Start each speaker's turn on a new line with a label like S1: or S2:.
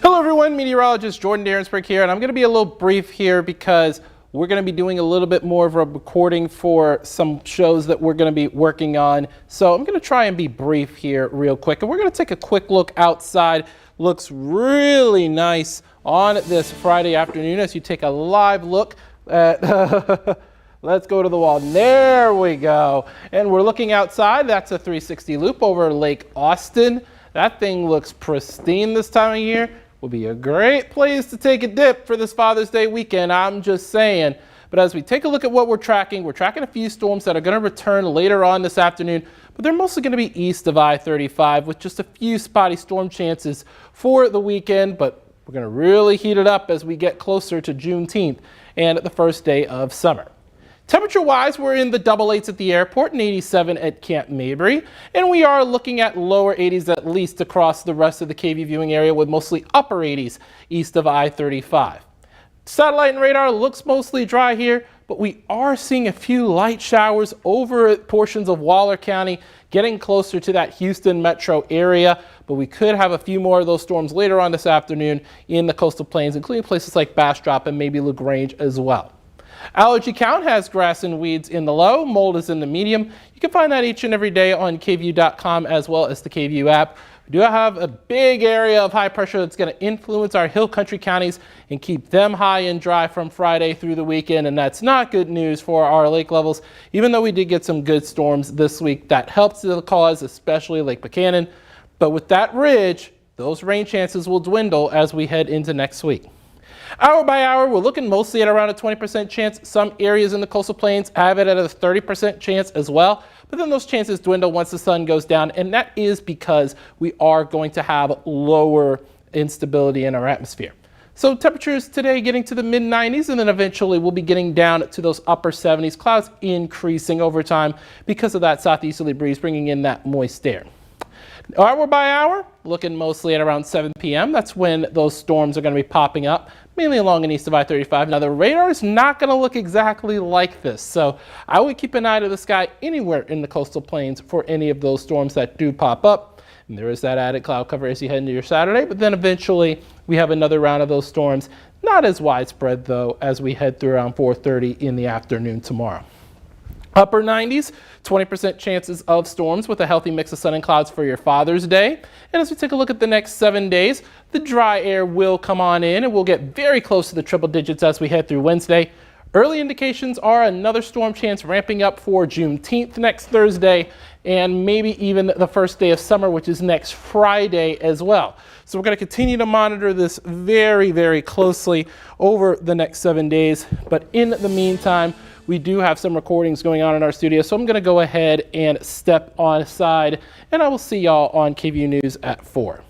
S1: Hello everyone, meteorologist Jordan Darensburg here, and I'm going to be a little brief here because we're going to be doing a little bit more of a recording for some shows that we're going to be working on. So I'm going to try and be brief here real quick, and we're going to take a quick look outside. Looks really nice on this Friday afternoon as you take a live look at let's go to the wall. There we go. And we're looking outside. That's a 360 loop over Lake Austin. That thing looks pristine this time of year. Will be a great place to take a dip for this Father's Day weekend, I'm just saying. But as we take a look at what we're tracking a few storms that are going to return later on this afternoon, but they're mostly going to be east of I-35 with just a few spotty storm chances for the weekend, but we're going to really heat it up as we get closer to Juneteenth and the first day of summer. Temperature-wise, we're in the double 8s at the airport and 87 at Camp Mabry, and we are looking at lower 80s at least across the rest of the KVUE viewing area with mostly upper 80s east of I-35. Satellite and radar looks mostly dry here, but we are seeing a few light showers over portions of Waller County, getting closer to that Houston metro area, but we could have a few more of those storms later on this afternoon in the coastal plains, including places like Bastrop and maybe LaGrange as well. Allergy count has grass and weeds in the low, mold is in the medium. You can find that each and every day on KVUE.com as well as the KVUE app. We do have a big area of high pressure that's going to influence our hill country counties and keep them high and dry from Friday through the weekend, and that's not good news for our lake levels, even though we did get some good storms this week. That helps the cause, especially Lake Buchanan. But with that ridge, those rain chances will dwindle as we head into next week. Hour by hour, we're looking mostly at around a 20% chance. Some areas in the coastal plains have it at a 30% chance as well. But then those chances dwindle once the sun goes down, and that is because we are going to have lower instability in our atmosphere. So temperatures today getting to the mid 90s, and then eventually we'll be getting down to those upper 70s. Clouds increasing over time because of that southeasterly breeze bringing in that moist air. Hour by hour, looking mostly at around 7 p.m. That's when those storms are going to be popping up, mainly along and east of I-35. Now, the radar is not going to look exactly like this, so I would keep an eye to the sky anywhere in the coastal plains for any of those storms that do pop up. And there is that added cloud cover as you head into your Saturday, but then eventually we have another round of those storms. Not as widespread, though, as we head through around 4:30 in the afternoon tomorrow. Upper 90s, 20% chances of storms with a healthy mix of sun and clouds for your Father's Day. And as we take a look at the next 7 days, the dry air will come on in and we'll get very close to the triple digits as we head through Wednesday. Early indications are another storm chance ramping up for Juneteenth next Thursday and maybe even the first day of summer, which is next Friday as well. So we're going to continue to monitor this very, very closely over the next 7 days. But in the meantime, we do have some recordings going on in our studio, so I'm going to go ahead and step on aside, and I will see y'all on KVUE News at 4.